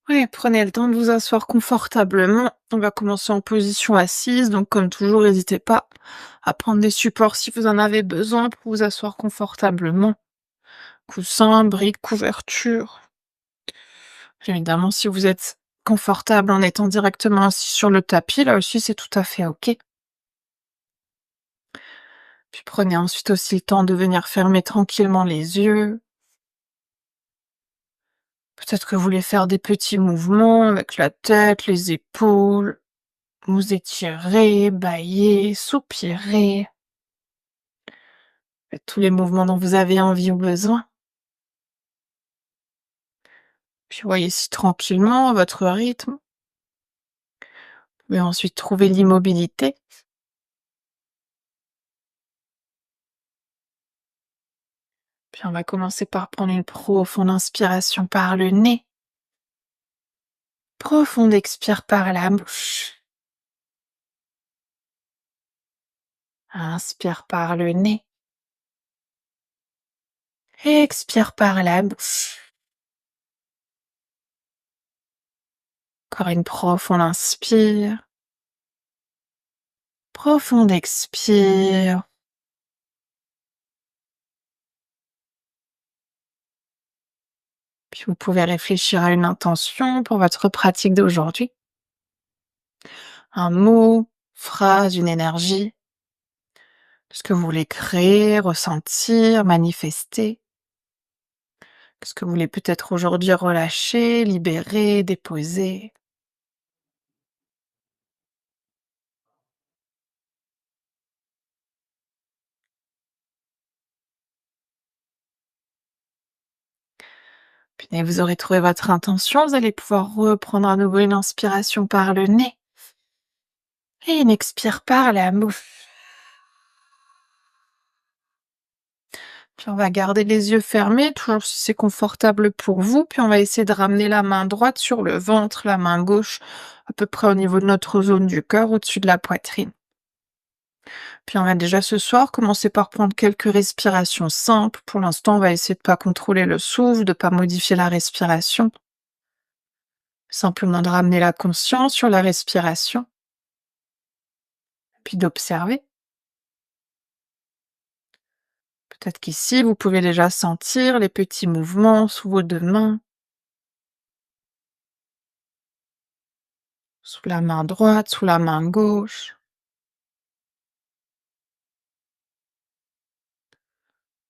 Ouais, prenez le temps de vous asseoir confortablement. On va commencer en position assise, donc comme toujours, n'hésitez pas à prendre des supports si vous en avez besoin pour vous asseoir confortablement. Coussin, briques, couverture. Évidemment, si vous êtes confortable en étant directement assis sur le tapis, là aussi, c'est tout à fait OK. Puis prenez ensuite aussi le temps de venir fermer tranquillement les yeux. Peut-être que vous voulez faire des petits mouvements avec la tête, les épaules. Vous étirez, bâillez, soupirez. Faites tous les mouvements dont vous avez envie ou besoin. Puis voyez si tranquillement, à votre rythme, vous pouvez ensuite trouver l'immobilité. Puis on va commencer par prendre une profonde inspiration par le nez. Profonde expire par la bouche. Inspire par le nez. Expire par la bouche. Encore une profonde inspire. Profonde expire. Puis vous pouvez réfléchir à une intention pour votre pratique d'aujourd'hui. Un mot, phrase, une énergie. Ce que vous voulez créer, ressentir, manifester. Ce que vous voulez peut-être aujourd'hui relâcher, libérer, déposer. Puis dès que vous aurez trouvé votre intention, vous allez pouvoir reprendre à nouveau une inspiration par le nez et une expire par la bouche. Puis on va garder les yeux fermés, toujours si c'est confortable pour vous. Puis on va essayer de ramener la main droite sur le ventre, la main gauche à peu près au niveau de notre zone du cœur, au-dessus de la poitrine. Puis on va déjà ce soir commencer par prendre quelques respirations simples. Pour l'instant, on va essayer de pas contrôler le souffle, de pas modifier la respiration. Simplement de ramener la conscience sur la respiration, puis d'observer. Peut-être qu'ici, vous pouvez déjà sentir les petits mouvements sous vos deux mains, sous la main droite, sous la main gauche.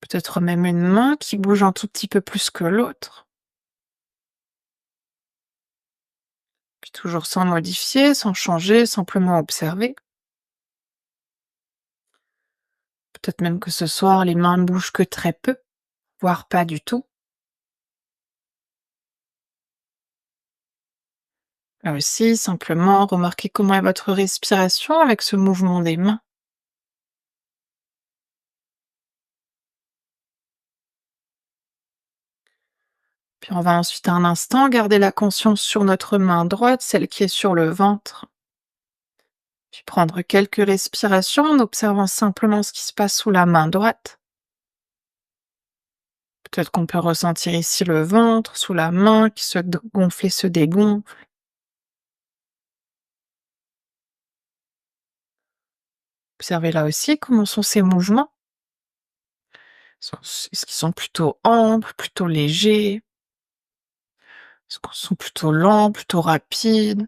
Peut-être même une main qui bouge un tout petit peu plus que l'autre. Puis toujours sans modifier, sans changer, simplement observer. Peut-être même que ce soir, les mains ne bougent que très peu, voire pas du tout. Là aussi, simplement remarquez comment est votre respiration avec ce mouvement des mains. Puis on va ensuite un instant garder la conscience sur notre main droite, celle qui est sur le ventre. Puis prendre quelques respirations en observant simplement ce qui se passe sous la main droite. Peut-être qu'on peut ressentir ici le ventre, sous la main qui se gonfle et se dégonfle. Observez là aussi comment sont ces mouvements. Est-ce qu'ils sont plutôt amples, plutôt légers? Est-ce qu'ils sont plutôt lents, plutôt rapides?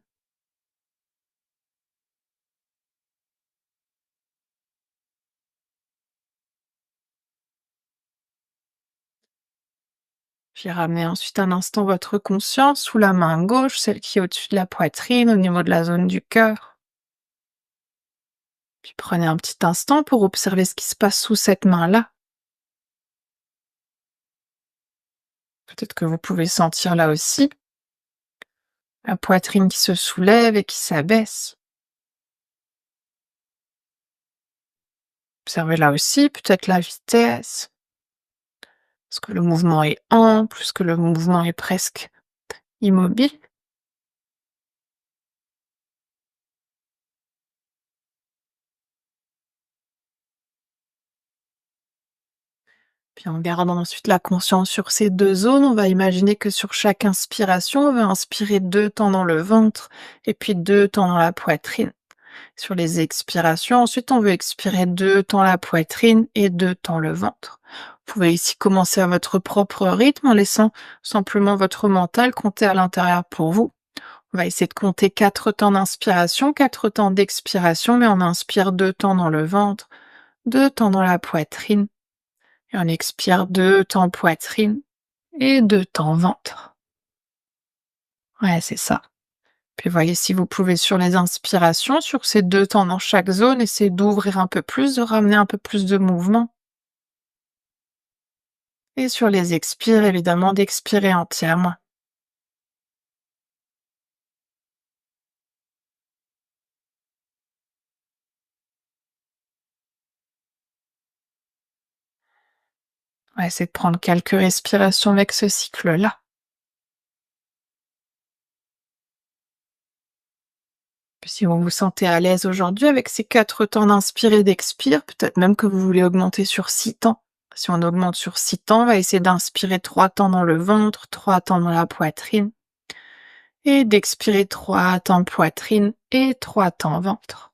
Puis ramenez ensuite un instant votre conscience sous la main gauche, celle qui est au-dessus de la poitrine, au niveau de la zone du cœur. Puis prenez un petit instant pour observer ce qui se passe sous cette main-là. Peut-être que vous pouvez sentir là aussi la poitrine qui se soulève et qui s'abaisse. Observez là aussi peut-être la vitesse. Est-ce que le mouvement est ample? Est-ce que le mouvement est presque immobile? Puis en gardant ensuite la conscience sur ces 2 zones, on va imaginer que sur chaque inspiration, on va inspirer 2 temps dans le ventre et puis 2 temps dans la poitrine. Sur les expirations, ensuite, on veut expirer 2 temps la poitrine et 2 temps le ventre. Vous pouvez ici commencer à votre propre rythme en laissant simplement votre mental compter à l'intérieur pour vous. On va essayer de compter 4 temps d'inspiration, 4 temps d'expiration, mais on inspire 2 temps dans le ventre, 2 temps dans la poitrine, et on expire 2 temps poitrine et 2 temps ventre. Ouais, c'est ça. Puis voyez si vous pouvez sur les inspirations, sur ces 2 temps dans chaque zone, essayer d'ouvrir un peu plus, de ramener un peu plus de mouvement. Et sur les expires, évidemment, d'expirer entièrement. On va essayer de prendre quelques respirations avec ce cycle-là. Puis si vous vous sentez à l'aise aujourd'hui avec ces 4 temps d'inspire et d'expire, peut-être même que vous voulez augmenter sur 6 temps. Si on augmente sur 6 temps, on va essayer d'inspirer 3 temps dans le ventre, 3 temps dans la poitrine, et d'expirer 3 temps poitrine et 3 temps ventre.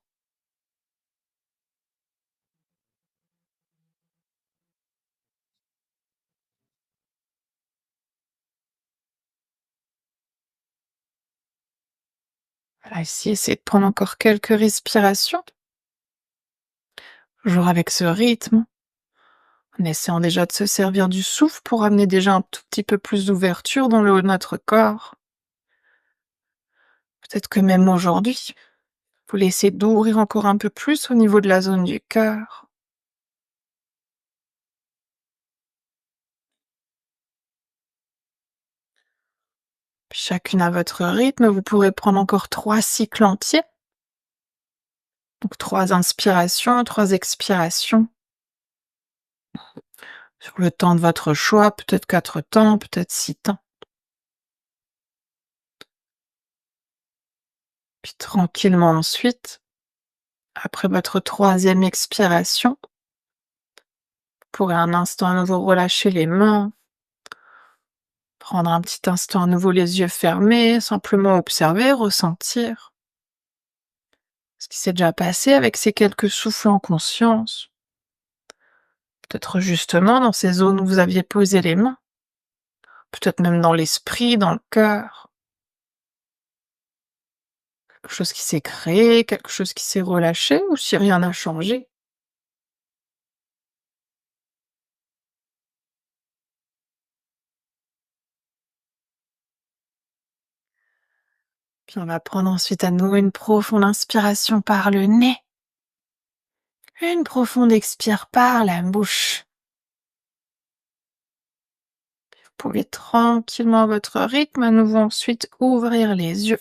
Voilà, ici, essayez de prendre encore quelques respirations, toujours avec ce rythme, en essayant déjà de se servir du souffle pour amener déjà un tout petit peu plus d'ouverture dans le haut de notre corps. Peut-être que même aujourd'hui, vous laissez d'ouvrir encore un peu plus au niveau de la zone du cœur. Puis chacune à votre rythme, vous pourrez prendre encore 3 cycles entiers. Donc 3 inspirations, 3 expirations. Sur le temps de votre choix, peut-être 4 temps, peut-être 6 temps. Puis tranquillement ensuite, après votre 3e expiration, vous pourrez un instant à nouveau relâcher les mains, prendre un petit instant à nouveau les yeux fermés, simplement observer, ressentir ce qui s'est déjà passé avec ces quelques souffles en conscience. Peut-être justement dans ces zones où vous aviez posé les mains, peut-être même dans l'esprit, dans le cœur, quelque chose qui s'est créé, quelque chose qui s'est relâché, ou si rien n'a changé. Puis on va prendre ensuite à nouveau une profonde inspiration par le nez, une profonde expire par la bouche. Vous pouvez tranquillement à votre rythme, à nouveau ensuite ouvrir les yeux.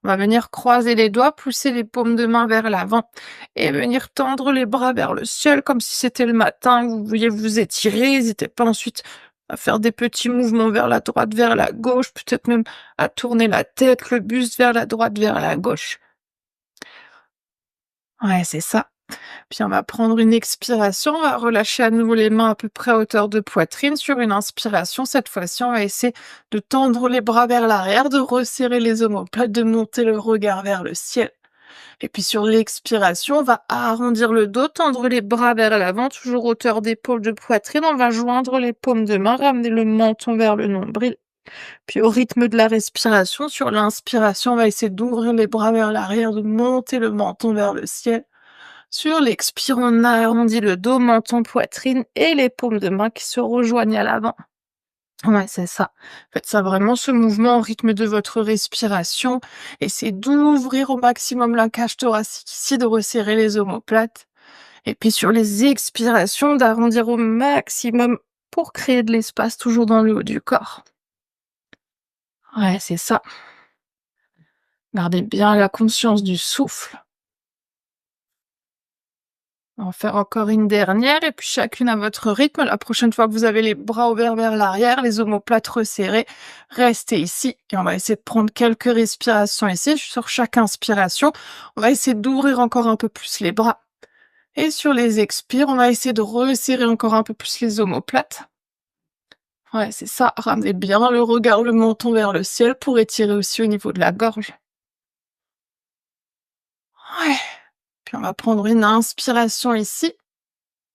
On va venir croiser les doigts, pousser les paumes de main vers l'avant et venir tendre les bras vers le ciel comme si c'était le matin. Vous vouliez vous étirer, n'hésitez pas ensuite à faire des petits mouvements vers la droite, vers la gauche, peut-être même à tourner la tête, le buste vers la droite, vers la gauche. Ouais, c'est ça. Puis on va prendre une expiration, on va relâcher à nouveau les mains à peu près à hauteur de poitrine. Sur une inspiration, cette fois-ci, on va essayer de tendre les bras vers l'arrière, de resserrer les omoplates, de monter le regard vers le ciel. Et puis sur l'expiration, on va arrondir le dos, tendre les bras vers l'avant, toujours hauteur d'épaule de poitrine. On va joindre les paumes de main, ramener le menton vers le nombril. Puis au rythme de la respiration, sur l'inspiration, on va essayer d'ouvrir les bras vers l'arrière, de monter le menton vers le ciel. Sur l'expire, on arrondit le dos, menton, poitrine et les paumes de main qui se rejoignent à l'avant. Ouais, c'est ça. Faites ça vraiment, ce mouvement au rythme de votre respiration. Essayez d'ouvrir au maximum la cage thoracique ici, de resserrer les omoplates. Et puis sur les expirations, d'arrondir au maximum pour créer de l'espace toujours dans le haut du corps. Ouais, c'est ça. Gardez bien la conscience du souffle. On va en faire encore une dernière et puis chacune à votre rythme. La prochaine fois que vous avez les bras ouverts vers l'arrière, les omoplates resserrés, restez ici et on va essayer de prendre quelques respirations ici. Sur chaque inspiration, on va essayer d'ouvrir encore un peu plus les bras Et sur les expires, on va essayer de resserrer encore un peu plus les omoplates. Ouais, c'est ça, ramenez bien le regard, le menton vers le ciel pour étirer aussi au niveau de la gorge. Ouais, puis on va prendre une inspiration ici.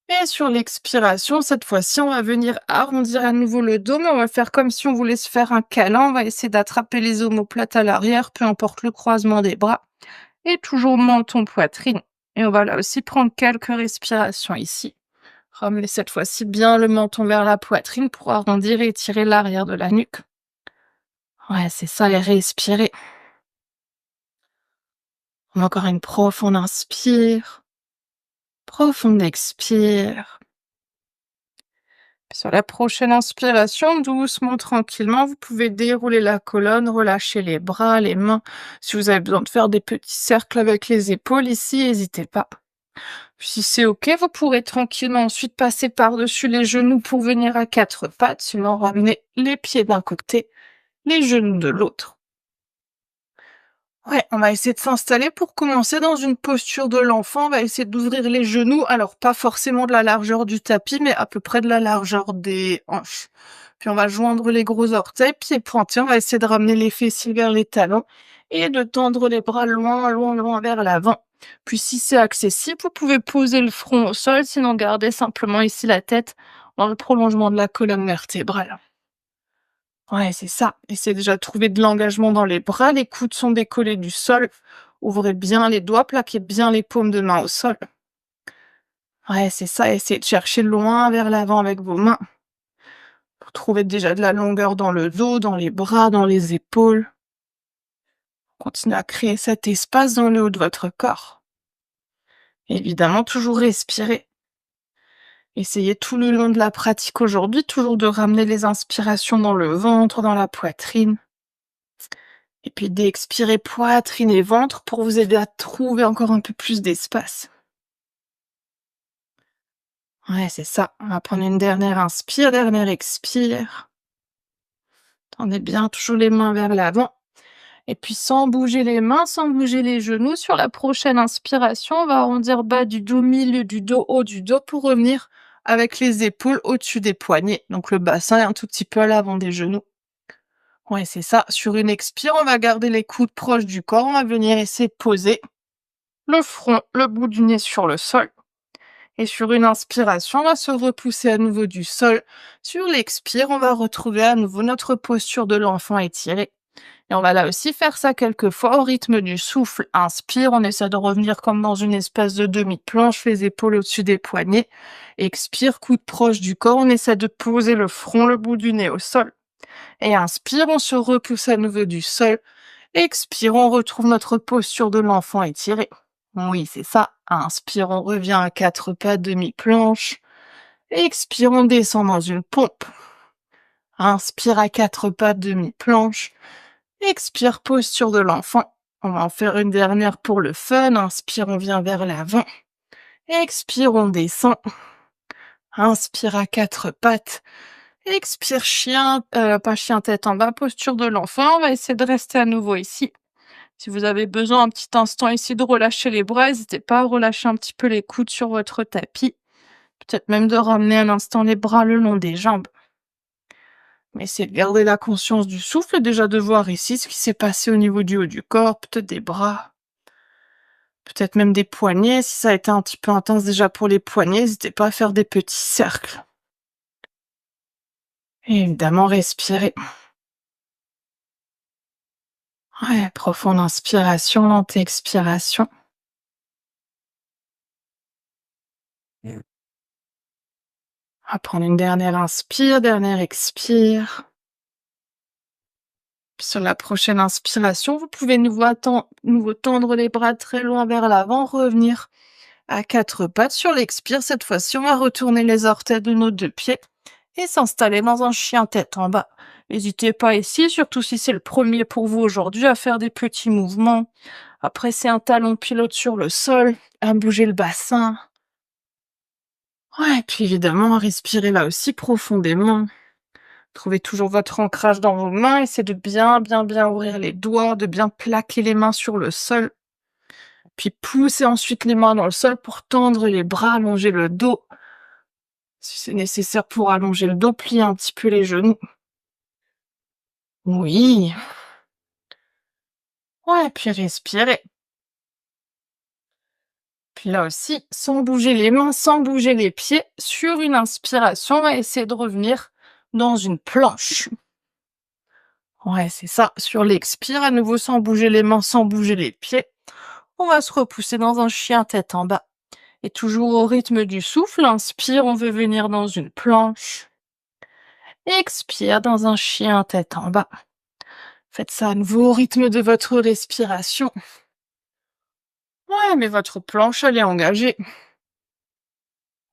Et sur l'expiration, cette fois-ci, on va venir arrondir à nouveau le dos, mais on va faire comme si on voulait se faire un câlin. On va essayer d'attraper les omoplates à l'arrière, peu importe le croisement des bras. Et toujours menton, poitrine. Et on va là aussi prendre quelques respirations ici. Ramener cette fois-ci bien le menton vers la poitrine pour arrondir et étirer l'arrière de la nuque. Ouais, c'est ça, et respirer. On a encore une profonde inspire, profonde expire. Sur la prochaine inspiration, doucement, tranquillement, vous pouvez dérouler la colonne, relâcher les bras, les mains. Si vous avez besoin de faire des petits cercles avec les épaules ici, n'hésitez pas. Si c'est OK, vous pourrez tranquillement ensuite passer par-dessus les genoux pour venir à quatre pattes, sinon ramener les pieds d'un côté, les genoux de l'autre. Ouais, on va essayer de s'installer pour commencer dans une posture de l'enfant. On va essayer d'ouvrir les genoux. Alors, pas forcément de la largeur du tapis, mais à peu près de la largeur des hanches. Puis on va joindre les gros orteils, pieds pointés. On va essayer de ramener les fessiers vers les talons et de tendre les bras loin, loin, loin vers l'avant. Puis si c'est accessible, vous pouvez poser le front au sol, sinon gardez simplement ici la tête dans le prolongement de la colonne vertébrale. Ouais, c'est ça. Essayez déjà de trouver de l'engagement dans les bras, les coudes sont décollés du sol. Ouvrez bien les doigts, plaquez bien les paumes de main au sol. Ouais, c'est ça. Essayez de chercher loin vers l'avant avec vos mains. Pour trouver déjà de la longueur dans le dos, dans les bras, dans les épaules. Continuez à créer cet espace dans le haut de votre corps. Évidemment, toujours respirer. Essayez tout le long de la pratique aujourd'hui, toujours de ramener les inspirations dans le ventre, dans la poitrine. Et puis d'expirer poitrine et ventre pour vous aider à trouver encore un peu plus d'espace. Ouais, c'est ça. On va prendre une dernière inspire, dernière expire. Tendez bien toujours les mains vers l'avant. Et puis sans bouger les mains, sans bouger les genoux, sur la prochaine inspiration, on va arrondir bas du dos, milieu du dos, haut du dos pour revenir avec les épaules au-dessus des poignets. Donc le bassin est un tout petit peu à l'avant des genoux. Ouais, c'est ça. Sur une expire, on va garder les coudes proches du corps. On va venir essayer de poser le front, le bout du nez sur le sol. Et sur une inspiration, on va se repousser à nouveau du sol. Sur l'expire, on va retrouver à nouveau notre posture de l'enfant étirée. Et on va là aussi faire ça quelques fois au rythme du souffle. Inspire, on essaie de revenir comme dans une espèce de demi-planche, les épaules au-dessus des poignets. Expire, coude proche du corps, on essaie de poser le front, le bout du nez au sol. Et inspire, on se repousse à nouveau du sol. Expire, on retrouve notre posture de l'enfant étirée. Oui, c'est ça. Inspire, on revient à quatre pas, demi-planche. Expire, on descend dans une pompe. Inspire à quatre pas, demi-planche. Expire, posture de l'enfant. On va en faire une dernière pour le fun. Inspire, on vient vers l'avant. Expire, on descend. Inspire à quatre pattes. Expire, chien, pas chien tête en bas, posture de l'enfant. On va essayer de rester à nouveau ici. Si vous avez besoin un petit instant ici de relâcher les bras, n'hésitez pas à relâcher un petit peu les coudes sur votre tapis. Peut-être même de ramener un instant les bras le long des jambes. Mais essayez de garder la conscience du souffle et déjà de voir ici ce qui s'est passé au niveau du haut du corps, peut-être des bras, peut-être même des poignets. Si ça a été un petit peu intense déjà pour les poignets, n'hésitez pas à faire des petits cercles. Et évidemment, respirez. Ouais, profonde inspiration, lente expiration. On va prendre une dernière inspire, dernière expire. Puis sur la prochaine inspiration, vous pouvez nouveau tendre les bras très loin vers l'avant, revenir à quatre pattes. Sur l'expire, cette fois-ci, on va retourner les orteils de nos deux pieds et s'installer dans un chien tête en bas. N'hésitez pas ici, surtout si c'est le premier pour vous aujourd'hui, à faire des petits mouvements, à presser un talon pilote sur le sol, à bouger le bassin. Ouais, et puis évidemment, à respirer là aussi profondément. Trouvez toujours votre ancrage dans vos mains, essayez de bien, bien, bien ouvrir les doigts, de bien plaquer les mains sur le sol. Puis poussez ensuite les mains dans le sol pour tendre les bras, allonger le dos. Si c'est nécessaire pour allonger le dos, pliez un petit peu les genoux. Oui. Ouais, puis respirez. Puis là aussi, sans bouger les mains, sans bouger les pieds, sur une inspiration, on va essayer de revenir dans une planche. Ouais, c'est ça. Sur l'expire, à nouveau sans bouger les mains, sans bouger les pieds, on va se repousser dans un chien tête en bas. Et toujours au rythme du souffle, inspire, on veut venir dans une planche. Expire dans un chien tête en bas. Faites ça à nouveau au rythme de votre respiration. Ouais, mais votre planche, elle est engagée.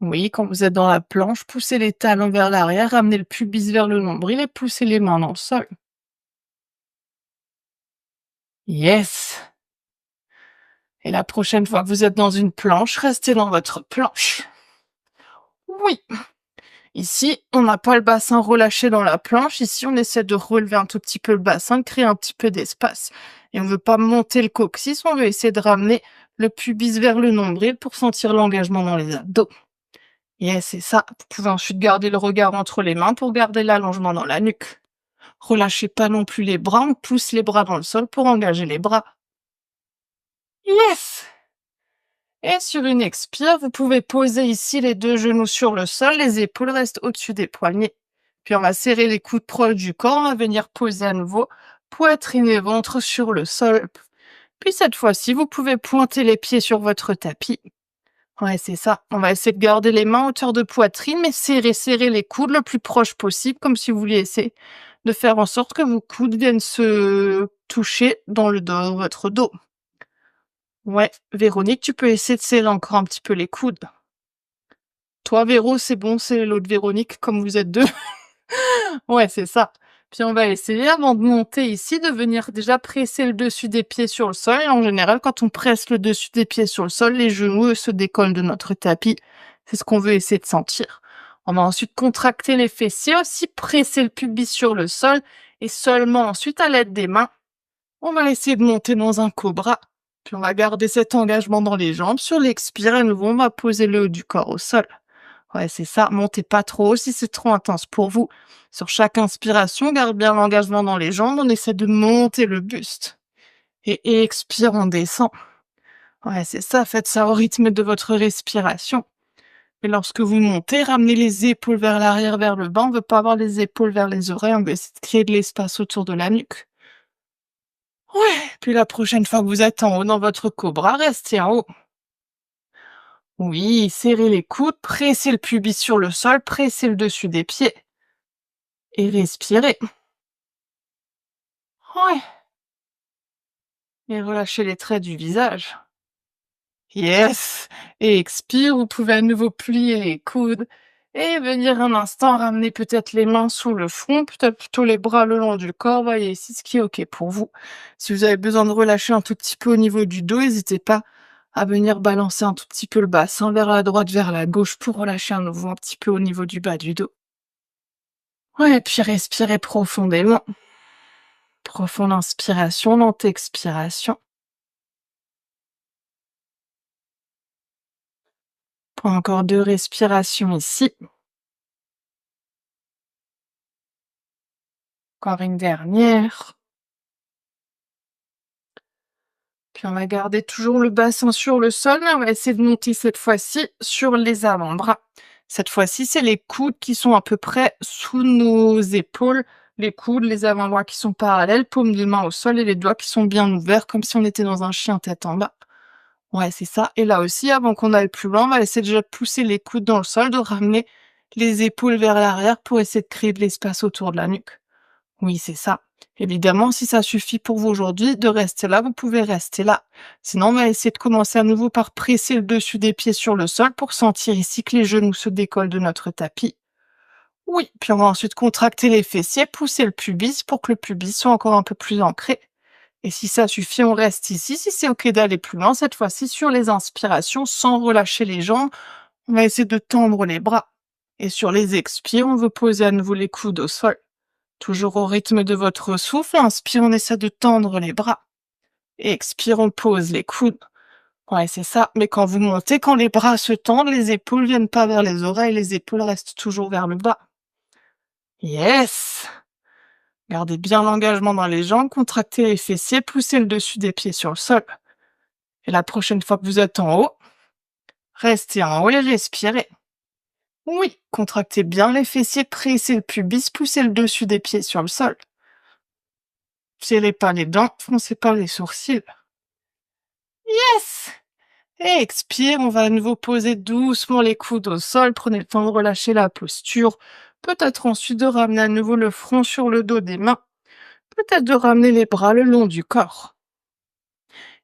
Oui, quand vous êtes dans la planche, poussez les talons vers l'arrière, ramenez le pubis vers le nombril et poussez les mains dans le sol. Yes! Et la prochaine fois que vous êtes dans une planche, restez dans votre planche. Oui! Ici, on n'a pas le bassin relâché dans la planche. Ici, on essaie de relever un tout petit peu le bassin, de créer un petit peu d'espace. Et on ne veut pas monter le coccyx, on veut essayer de ramener le pubis vers le nombril pour sentir l'engagement dans les abdos. Yes, c'est ça. Vous pouvez ensuite garder le regard entre les mains pour garder l'allongement dans la nuque. Relâchez pas non plus les bras, on pousse les bras dans le sol pour engager les bras. Yes! Et sur une expire, vous pouvez poser ici les deux genoux sur le sol, les épaules restent au-dessus des poignets. Puis on va serrer les coudes proches du corps, on va venir poser à nouveau poitrine et ventre sur le sol. Puis cette fois-ci, vous pouvez pointer les pieds sur votre tapis. Ouais, c'est ça. On va essayer de garder les mains à hauteur de poitrine, mais serrer les coudes le plus proche possible, comme si vous vouliez essayer de faire en sorte que vos coudes viennent se toucher dans votre dos. Ouais, Véronique, tu peux essayer de serrer encore un petit peu les coudes. Toi, Véro, c'est bon, c'est l'autre Véronique, comme vous êtes deux. Ouais, c'est ça. Puis on va essayer, avant de monter ici, de venir déjà presser le dessus des pieds sur le sol. Et en général, quand on presse le dessus des pieds sur le sol, les genoux eux, se décollent de notre tapis. C'est ce qu'on veut essayer de sentir. On va ensuite contracter les fessiers aussi, presser le pubis sur le sol. Et seulement ensuite, à l'aide des mains, on va essayer de monter dans un cobra. Puis on va garder cet engagement dans les jambes. Sur l'expire, à nouveau, on va poser le haut du corps au sol. Ouais, c'est ça. Montez pas trop haut si c'est trop intense pour vous. Sur chaque inspiration, garde bien l'engagement dans les jambes. On essaie de monter le buste. Et expire, on descend. Ouais, c'est ça. Faites ça au rythme de votre respiration. Et lorsque vous montez, ramenez les épaules vers l'arrière, vers le bas. On veut pas avoir les épaules vers les oreilles. On veut essayer de créer de l'espace autour de la nuque. Ouais. Puis la prochaine fois que vous êtes en haut dans votre cobra, restez en haut. Oui, serrez les coudes, pressez le pubis sur le sol, pressez le dessus des pieds. Et respirez. Ouais. Et relâchez les traits du visage. Yes! Et expire, vous pouvez à nouveau plier les coudes et venir un instant ramener peut-être les mains sous le front, peut-être plutôt les bras le long du corps. Voyez ici ce qui est OK pour vous. Si vous avez besoin de relâcher un tout petit peu au niveau du dos, n'hésitez pas à venir balancer un tout petit peu le bassin vers la droite, vers la gauche pour relâcher à nouveau un petit peu au niveau du bas du dos. Ouais, et puis respirez profondément. Profonde inspiration, lente expiration. Encore 2 respirations ici. Encore une dernière. Puis on va garder toujours le bassin sur le sol, mais on va essayer de monter cette fois-ci sur les avant-bras. Cette fois-ci, c'est les coudes qui sont à peu près sous nos épaules. Les coudes, les avant-bras qui sont parallèles, paumes de main au sol et les doigts qui sont bien ouverts, comme si on était dans un chien tête en bas. Ouais, c'est ça. Et là aussi, avant qu'on aille plus loin, on va essayer déjà de pousser les coudes dans le sol, de ramener les épaules vers l'arrière pour essayer de créer de l'espace autour de la nuque. Oui, c'est ça. Évidemment, si ça suffit pour vous aujourd'hui de rester là, vous pouvez rester là. Sinon, on va essayer de commencer à nouveau par presser le dessus des pieds sur le sol pour sentir ici que les genoux se décollent de notre tapis. Oui, puis on va ensuite contracter les fessiers, pousser le pubis pour que le pubis soit encore un peu plus ancré. Et si ça suffit, on reste ici. Si c'est OK d'aller plus loin, cette fois-ci sur les inspirations, sans relâcher les jambes, on va essayer de tendre les bras. Et sur les expires, on veut poser à nouveau les coudes au sol. Toujours au rythme de votre souffle, inspire, on essaie de tendre les bras. Et expire, on pose les coudes. Ouais, c'est ça. Mais quand vous montez, quand les bras se tendent, les épaules viennent pas vers les oreilles, les épaules restent toujours vers le bas. Yes! Gardez bien l'engagement dans les jambes, contractez les fessiers, poussez le dessus des pieds sur le sol. Et la prochaine fois que vous êtes en haut, restez en haut et respirez. Oui, contractez bien les fessiers, pressez le pubis, poussez le dessus des pieds sur le sol. Serrez pas les dents, froncez pas les sourcils. Yes! Et expire, on va à nouveau poser doucement les coudes au sol, prenez le temps de relâcher la posture. Peut-être ensuite de ramener à nouveau le front sur le dos des mains. Peut-être de ramener les bras le long du corps.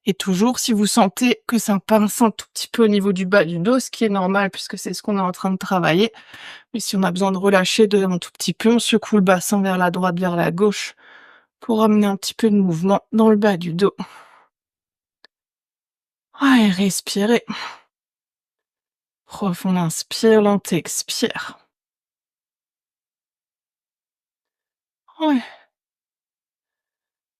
Et toujours, si vous sentez que ça pince un tout petit peu au niveau du bas du dos, ce qui est normal puisque c'est ce qu'on est en train de travailler, mais si on a besoin de relâcher un tout petit peu, on secoue le bassin vers la droite, vers la gauche pour amener un petit peu de mouvement dans le bas du dos. Ouais, respirez. Profond inspire, lent expire. Ouais.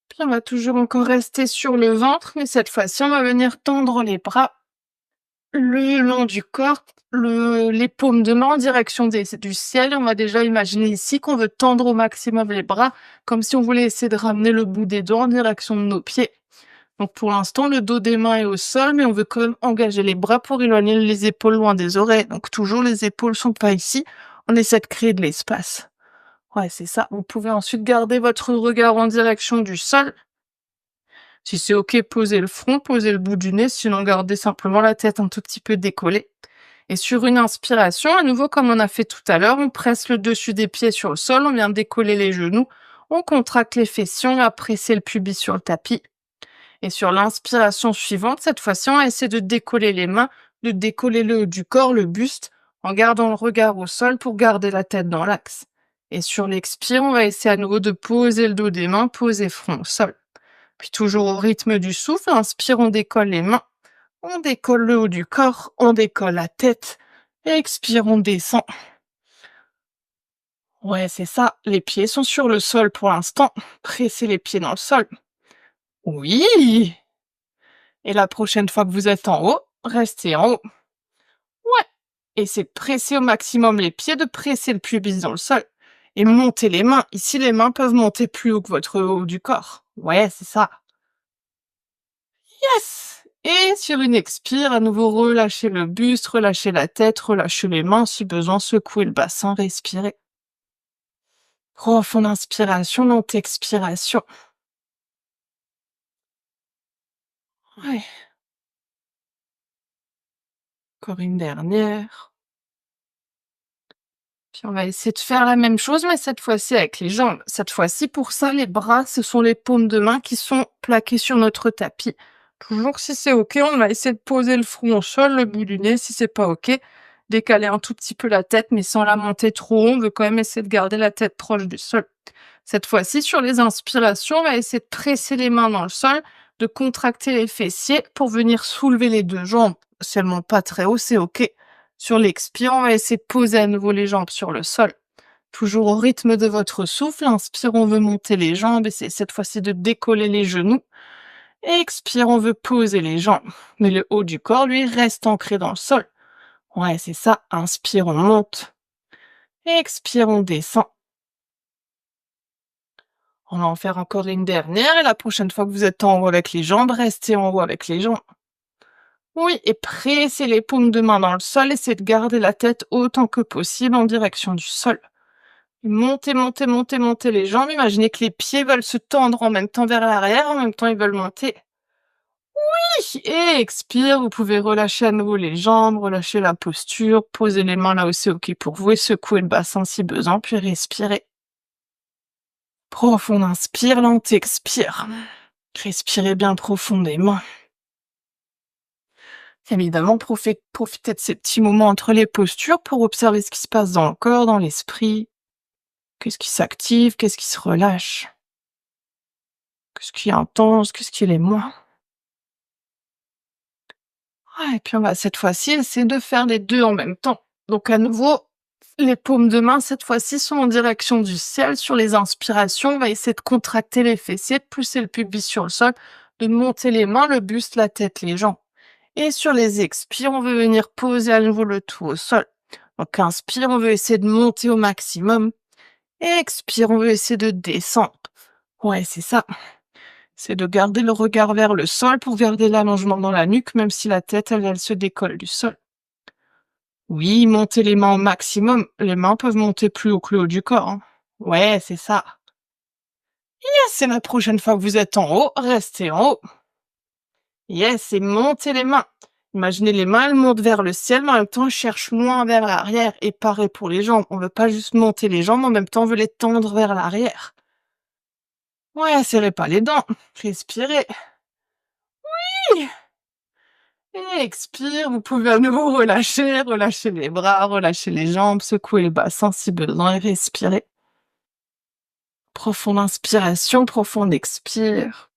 Puis on va toujours encore rester sur le ventre, mais cette fois-ci, on va venir tendre les bras le long du corps, les paumes de main en direction du ciel. On va déjà imaginer ici qu'on veut tendre au maximum les bras, comme si on voulait essayer de ramener le bout des doigts en direction de nos pieds. Donc pour l'instant, le dos des mains est au sol, mais on veut quand même engager les bras pour éloigner les épaules loin des oreilles. Donc toujours les épaules sont pas ici. On essaie de créer de l'espace. Ouais, c'est ça. Vous pouvez ensuite garder votre regard en direction du sol. Si c'est OK, posez le front, posez le bout du nez, sinon gardez simplement la tête un tout petit peu décollée. Et sur une inspiration, à nouveau comme on a fait tout à l'heure, on presse le dessus des pieds sur le sol, on vient décoller les genoux, on contracte les fessiers, on va presser le pubis sur le tapis. Et sur l'inspiration suivante, cette fois-ci, on va essayer de décoller les mains, de décoller le haut du corps, le buste, en gardant le regard au sol pour garder la tête dans l'axe. Et sur l'expire, on va essayer à nouveau de poser le dos des mains, poser front au sol. Puis toujours au rythme du souffle, inspire, on décolle les mains, on décolle le haut du corps, on décolle la tête, et expire, on descend. Ouais, c'est ça, les pieds sont sur le sol pour l'instant, pressez les pieds dans le sol. Oui! Et la prochaine fois que vous êtes en haut, restez en haut. Ouais! Essayez de presser au maximum les pieds, de presser le pubis dans le sol. Et montez les mains. Ici, les mains peuvent monter plus haut que votre haut du corps. Ouais, c'est ça. Yes! Et sur une expire, à nouveau relâchez le buste, relâchez la tête, relâchez les mains. Si besoin, secouez le bassin, respirez. Profonde inspiration, lente expiration. Ouais. Encore une dernière. Puis on va essayer de faire la même chose, mais cette fois-ci avec les jambes. Cette fois-ci, pour ça, les bras, ce sont les paumes de main qui sont plaquées sur notre tapis. Toujours si c'est OK, on va essayer de poser le front au sol, le bout du nez. Si c'est pas OK, décaler un tout petit peu la tête, mais sans la monter trop haut. On veut quand même essayer de garder la tête proche du sol. Cette fois-ci, sur les inspirations, on va essayer de presser les mains dans le sol, de contracter les fessiers pour venir soulever les deux jambes. Si elles montent pas très haut, c'est OK. Sur l'expire, on va essayer de poser à nouveau les jambes sur le sol. Toujours au rythme de votre souffle. Inspire, on veut monter les jambes. Essayez cette fois-ci de décoller les genoux. Expire, on veut poser les jambes. Mais le haut du corps, lui, reste ancré dans le sol. Ouais, c'est ça. Inspire, on monte. Expire, on descend. On va en faire encore une dernière. Et la prochaine fois que vous êtes en haut avec les jambes, restez en haut avec les jambes. Oui, et pressez les paumes de main dans le sol. Essayez de garder la tête autant que possible en direction du sol. Montez, montez, montez, montez les jambes. Imaginez que les pieds veulent se tendre en même temps vers l'arrière, en même temps ils veulent monter. Oui, et expire, vous pouvez relâcher à nouveau les jambes, relâcher la posture, poser les mains là où c'est OK pour vous et secouer le bassin si besoin, puis respirez. Profond inspire, lente expire. Respirez bien profondément. Évidemment, profitez de ces petits moments entre les postures pour observer ce qui se passe dans le corps, dans l'esprit. Qu'est-ce qui s'active, qu'est-ce qui se relâche, qu'est-ce qui est intense, qu'est-ce qui l'est moins. Ah, et puis on va cette fois-ci essayer de faire les deux en même temps. Donc à nouveau, les paumes de main cette fois-ci sont en direction du ciel. Sur les inspirations, on va essayer de contracter les fessiers, de pousser le pubis sur le sol, de monter les mains, le buste, la tête, les jambes. Et sur les expires, on veut venir poser à nouveau le tout au sol. Donc inspire, on veut essayer de monter au maximum. Et expire, on veut essayer de descendre. Ouais, c'est ça. C'est de garder le regard vers le sol pour garder l'allongement dans la nuque, même si la tête, elle se décolle du sol. Oui, montez les mains au maximum. Les mains peuvent monter plus haut que le haut du corps, hein. Ouais, c'est ça. Yes, et la prochaine fois que vous êtes en haut, restez en haut. Yes, et montez les mains. Imaginez les mains, elles montent vers le ciel, mais en même temps, elles cherchent loin vers l'arrière. Et pareil pour les jambes. On veut pas juste monter les jambes, en même temps, on veut les tendre vers l'arrière. Ouais, serrez pas les dents. Respirez. Oui. Et expire, vous pouvez à nouveau relâcher les bras, relâcher les jambes, secouer le bassin si besoin et respirer. Profonde inspiration, profonde expire.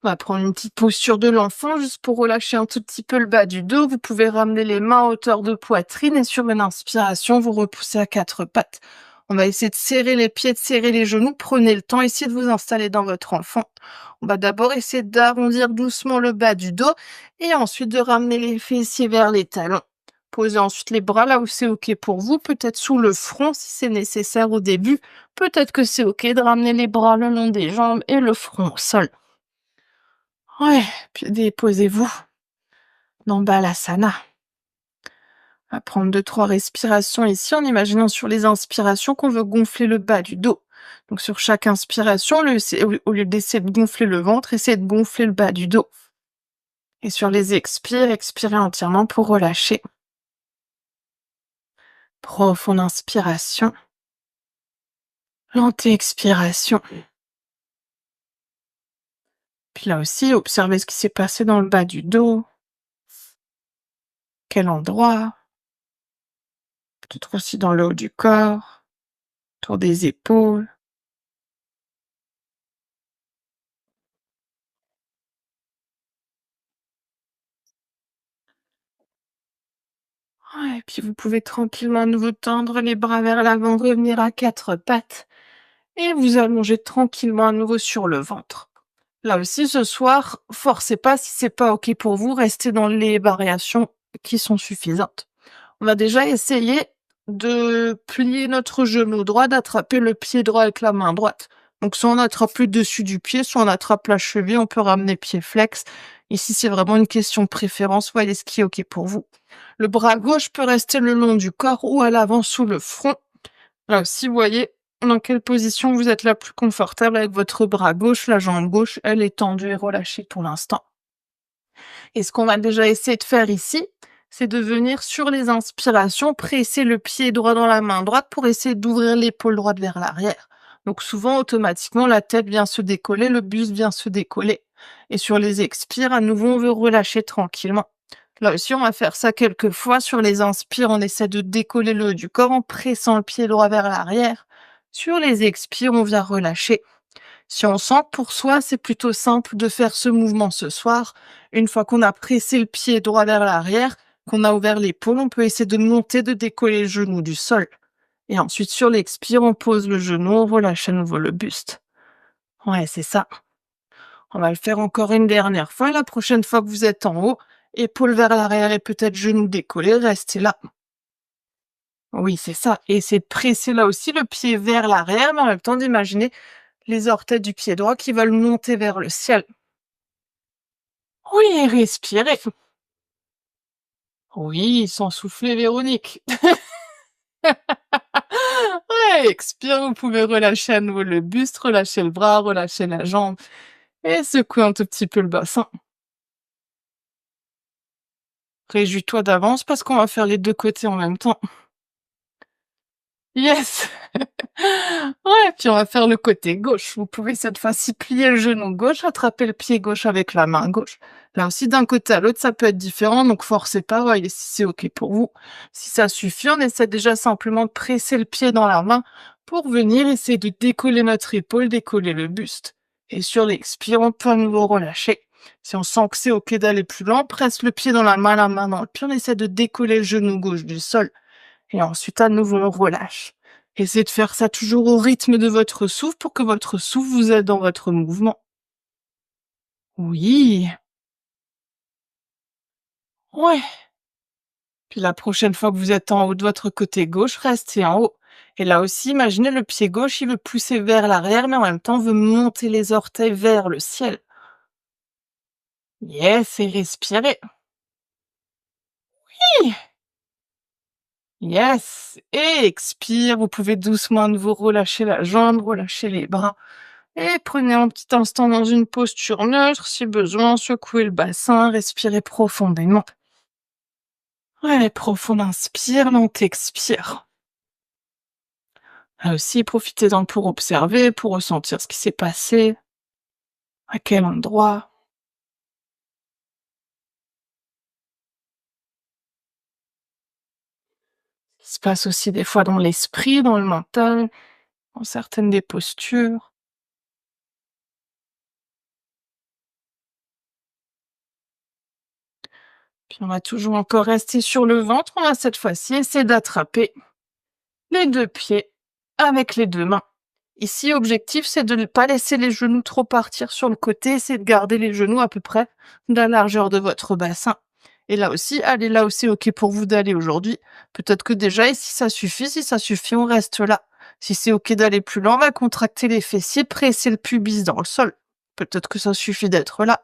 On va prendre une petite posture de l'enfant juste pour relâcher un tout petit peu le bas du dos. Vous pouvez ramener les mains à hauteur de poitrine et sur une inspiration, vous repoussez à quatre pattes. On va essayer de serrer les pieds, de serrer les genoux. Prenez le temps, essayez de vous installer dans votre enfant. On va d'abord essayer d'arrondir doucement le bas du dos et ensuite de ramener les fessiers vers les talons. Posez ensuite les bras là où c'est OK pour vous, peut-être sous le front si c'est nécessaire au début. Peut-être que c'est OK de ramener les bras le long des jambes et le front au sol. Ouais, puis déposez-vous dans Balasana. On va prendre 2-3 respirations ici en imaginant sur les inspirations qu'on veut gonfler le bas du dos. Donc sur chaque inspiration, au lieu d'essayer de gonfler le ventre, essayez de gonfler le bas du dos. Et sur les expires, expirez entièrement pour relâcher. Profonde inspiration. Lente expiration. Puis là aussi, observez ce qui s'est passé dans le bas du dos. Quel endroit? Peut-être aussi dans le haut du corps, autour des épaules. Ouais, et puis vous pouvez tranquillement à nouveau tendre les bras vers l'avant, revenir à quatre pattes et vous allongez tranquillement à nouveau sur le ventre. Là aussi, ce soir, forcez pas si c'est pas OK pour vous, restez dans les variations qui sont suffisantes. On va déjà essayer de plier notre genou droit, d'attraper le pied droit avec la main droite. Donc soit on attrape le dessus du pied, soit on attrape la cheville, on peut ramener pied flex. Ici, c'est vraiment une question de préférence, voyez ce qui est OK pour vous. Le bras gauche peut rester le long du corps ou à l'avant sous le front. Là aussi, vous voyez dans quelle position vous êtes la plus confortable avec votre bras gauche, la jambe gauche, elle est tendue et relâchée pour l'instant. Et ce qu'on va déjà essayer de faire ici, c'est de venir sur les inspirations, presser le pied droit dans la main droite pour essayer d'ouvrir l'épaule droite vers l'arrière. Donc souvent, automatiquement, la tête vient se décoller, le buste vient se décoller. Et sur les expires, à nouveau, on veut relâcher tranquillement. Là aussi, on va faire ça quelques fois. Sur les inspires, on essaie de décoller le haut du corps en pressant le pied droit vers l'arrière. Sur les expires, on vient relâcher. Si on sent que pour soi, c'est plutôt simple de faire ce mouvement ce soir, une fois qu'on a pressé le pied droit vers l'arrière, qu'on a ouvert l'épaule, on peut essayer de monter, de décoller le genou du sol. Et ensuite, sur l'expire, on pose le genou, on relâche à nouveau le buste. Ouais, c'est ça. On va le faire encore une dernière fois. La prochaine fois que vous êtes en haut, épaule vers l'arrière et peut-être genou décollé, restez là. Oui, c'est ça. Et essayez de presser là aussi le pied vers l'arrière, mais en même temps d'imaginer les orteils du pied droit qui veulent monter vers le ciel. Oui, respirez. Oui, sans souffler, Véronique. Ouais, expire, vous pouvez relâcher à nouveau le buste, relâcher le bras, relâcher la jambe et secouer un tout petit peu le bassin. Réjouis-toi d'avance parce qu'on va faire les deux côtés en même temps. Yes! Ouais, puis on va faire le côté gauche. Vous pouvez cette fois-ci plier le genou gauche, attraper le pied gauche avec la main gauche. Là aussi, d'un côté à l'autre, ça peut être différent, donc forcez pas, voyez si c'est OK pour vous. Si ça suffit, on essaie déjà simplement de presser le pied dans la main pour venir essayer de décoller notre épaule, décoller le buste. Et sur l'expire, on peut à nouveau relâcher. Si on sent que c'est OK d'aller plus loin, presse le pied dans la main dans le pied, on essaie de décoller le genou gauche du sol. Et ensuite, à nouveau, on relâche. Essayez de faire ça toujours au rythme de votre souffle pour que votre souffle vous aide dans votre mouvement. Oui. Ouais. Puis la prochaine fois que vous êtes en haut de votre côté gauche, restez en haut. Et là aussi, imaginez le pied gauche, il veut pousser vers l'arrière, mais en même temps veut monter les orteils vers le ciel. Yes, et respirez. Oui. Yes, et expire. Vous pouvez doucement à nouveau relâcher la jambe, relâcher les bras. Et prenez un petit instant dans une posture neutre, si besoin, secouez le bassin, respirez profondément. Ouais, profond inspire, lent expire. Là aussi, profitez-en pour observer, pour ressentir ce qui s'est passé, à quel endroit. Ce qui se passe aussi des fois dans l'esprit, dans le mental, dans certaines des postures. Puis on va toujours encore rester sur le ventre. On va cette fois-ci essayer d'attraper les deux pieds avec les deux mains. Ici, objectif, c'est de ne pas laisser les genoux trop partir sur le côté, c'est de garder les genoux à peu près de la largeur de votre bassin. Et là aussi, allez là où c'est OK pour vous d'aller aujourd'hui. Peut-être que déjà, ici, ça suffit. Si ça suffit, on reste là. Si c'est OK d'aller plus loin, on va contracter les fessiers, presser le pubis dans le sol. Peut-être que ça suffit d'être là.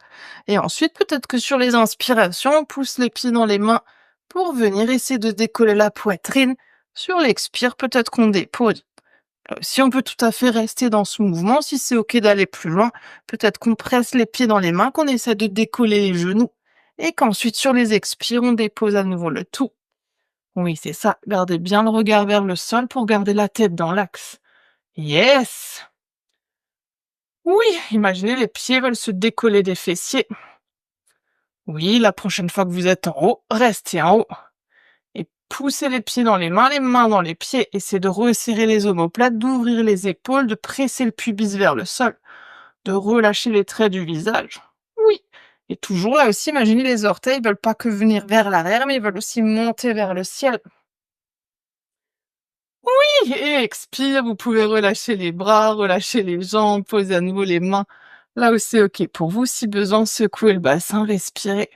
Et ensuite, peut-être que sur les inspirations, on pousse les pieds dans les mains pour venir essayer de décoller la poitrine. Sur l'expire, peut-être qu'on dépose. Si on peut tout à fait rester dans ce mouvement, si c'est OK d'aller plus loin, peut-être qu'on presse les pieds dans les mains, qu'on essaie de décoller les genoux et qu'ensuite sur les expires, on dépose à nouveau le tout. Oui, c'est ça. Gardez bien le regard vers le sol pour garder la tête dans l'axe. Yes! Oui, imaginez les pieds veulent se décoller des fessiers. Oui, la prochaine fois que vous êtes en haut, restez en haut. Et poussez les pieds dans les mains dans les pieds. Essayez de resserrer les omoplates, d'ouvrir les épaules, de presser le pubis vers le sol, de relâcher les traits du visage. Oui. Et toujours là aussi, imaginez les orteils, ils veulent pas que venir vers l'arrière, mais ils veulent aussi monter vers le ciel. Oui, et expire, vous pouvez relâcher les bras, relâcher les jambes, poser à nouveau les mains. Là où c'est OK pour vous, si besoin, secouez le bassin, respirez.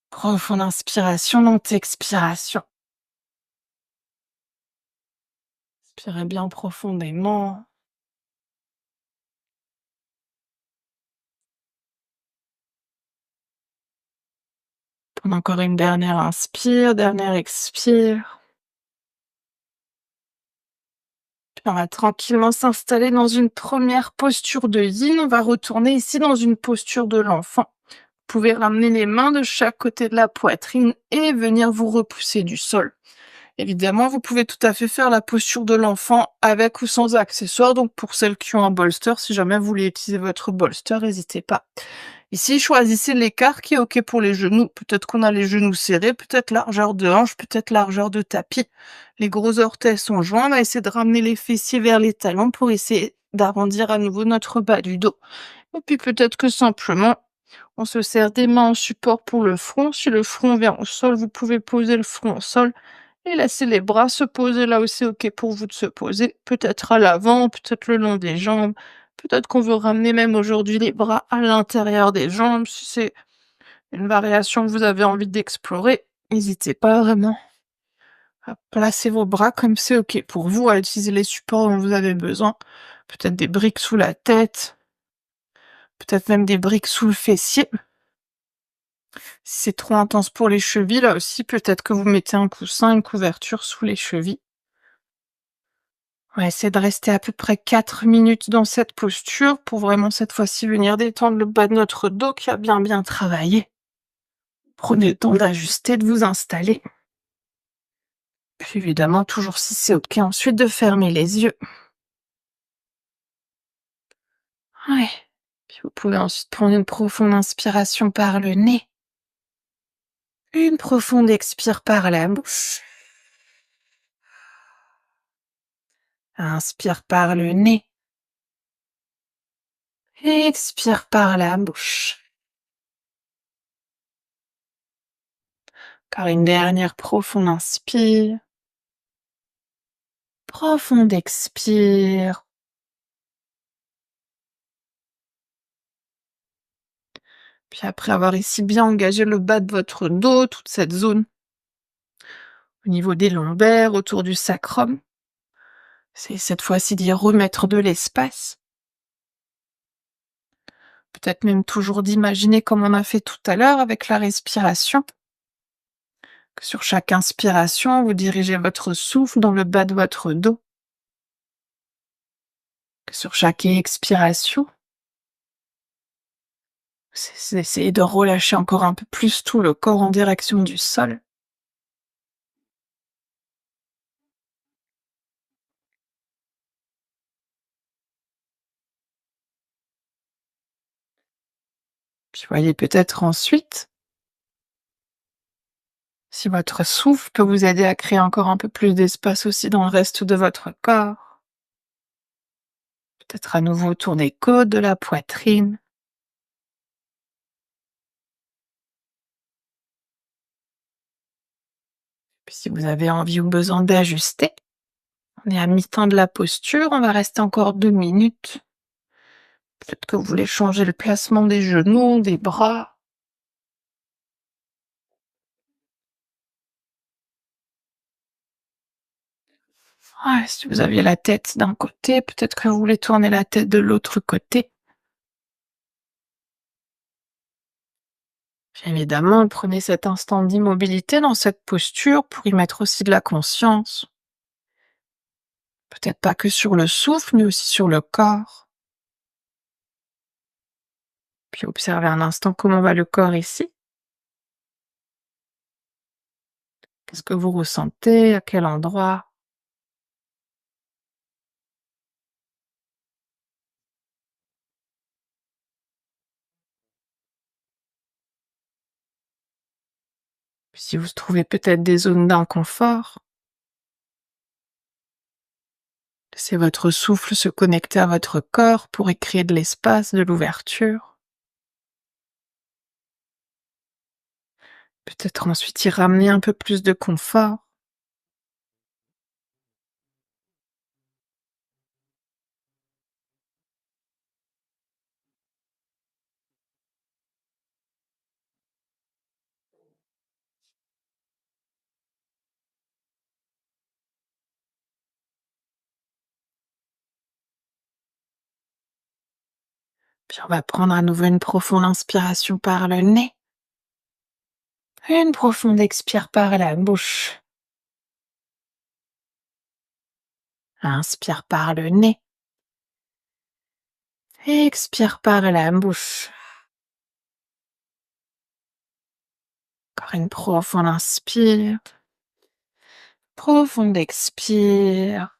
Profonde inspiration, lente expiration. Inspirez bien profondément. Prends encore une dernière inspire, dernière expire. Puis on va tranquillement s'installer dans une première posture de yin. On va retourner ici dans une posture de l'enfant. Vous pouvez ramener les mains de chaque côté de la poitrine et venir vous repousser du sol. Évidemment, vous pouvez tout à fait faire la posture de l'enfant avec ou sans accessoires. Donc pour celles qui ont un bolster, si jamais vous voulez utiliser votre bolster, n'hésitez pas. Ici, choisissez l'écart qui est OK pour les genoux. Peut-être qu'on a les genoux serrés, peut-être largeur de hanche, peut-être largeur de tapis. Les gros orteils sont joints. On va essayer de ramener les fessiers vers les talons pour essayer d'arrondir à nouveau notre bas du dos. Et puis peut-être que simplement, on se sert des mains en support pour le front. Si le front vient au sol, vous pouvez poser le front au sol et laisser les bras se poser là où c'est OK pour vous de se poser. Peut-être à l'avant, peut-être le long des jambes. Peut-être qu'on veut ramener même aujourd'hui les bras à l'intérieur des jambes. Si c'est une variation que vous avez envie d'explorer, n'hésitez pas vraiment à placer vos bras comme c'est OK pour vous, à utiliser les supports dont vous avez besoin. Peut-être des briques sous la tête, peut-être même des briques sous le fessier. Si c'est trop intense pour les chevilles, là aussi, peut-être que vous mettez un coussin, une couverture sous les chevilles. On va essayer de rester à peu près 4 minutes dans cette posture pour vraiment cette fois-ci venir détendre le bas de notre dos qui a bien travaillé. Prenez le temps d'ajuster, de vous installer. Puis évidemment, toujours si c'est OK, ensuite de fermer les yeux. Ouais. Puis vous pouvez ensuite prendre une profonde inspiration par le nez. Une profonde expire par la bouche. Inspire par le nez. Expire par la bouche. Encore une dernière profonde inspire. Profonde expire. Puis après avoir ici bien engagé le bas de votre dos, toute cette zone au niveau des lombaires, autour du sacrum, c'est cette fois-ci d'y remettre de l'espace. Peut-être même toujours d'imaginer comme on a fait tout à l'heure avec la respiration, que sur chaque inspiration, vous dirigez votre souffle dans le bas de votre dos, que sur chaque expiration, c'est d'essayer de relâcher encore un peu plus tout le corps en direction du sol. Puis voyez peut-être ensuite si votre souffle peut vous aider à créer encore un peu plus d'espace aussi dans le reste de votre corps. Peut-être à nouveau autour des côtes, de la poitrine. Puis si vous avez envie ou besoin d'ajuster, on est à mi-temps de la posture, on va rester encore 2 minutes. Peut-être que vous voulez changer le placement des genoux, des bras. Ouais, si vous aviez la tête d'un côté, peut-être que vous voulez tourner la tête de l'autre côté. Puis évidemment, prenez cet instant d'immobilité dans cette posture pour y mettre aussi de la conscience. Peut-être pas que sur le souffle, mais aussi sur le corps. Puis observez un instant comment va le corps ici. Qu'est-ce que vous ressentez? À quel endroit? Puis si vous trouvez peut-être des zones d'inconfort, laissez votre souffle se connecter à votre corps pour y créer de l'espace, de l'ouverture. Peut-être ensuite y ramener un peu plus de confort. Puis on va prendre à nouveau une profonde inspiration par le nez. Une profonde expire par la bouche. Inspire par le nez. Expire par la bouche. Encore une profonde inspire. Profonde expire.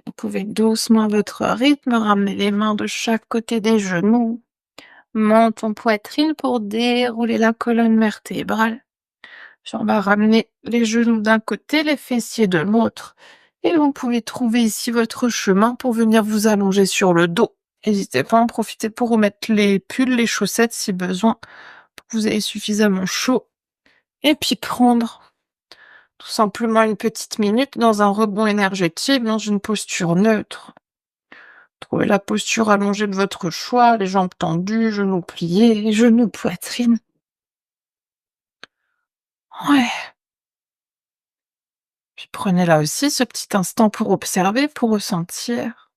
Vous pouvez doucement à votre rythme ramener les mains de chaque côté des genoux. Menton, poitrine pour dérouler la colonne vertébrale. Puis on va ramener les genoux d'un côté, les fessiers de l'autre. Et vous pouvez trouver ici votre chemin pour venir vous allonger sur le dos. N'hésitez pas à en profiter pour remettre les pulls, les chaussettes si besoin, pour que vous ayez suffisamment chaud. Et puis prendre tout simplement une petite minute dans un rebond énergétique, dans une posture neutre. Trouvez la posture allongée de votre choix, les jambes tendues, genoux pliés, genoux poitrine. Ouais. Puis prenez là aussi ce petit instant pour observer, pour ressentir.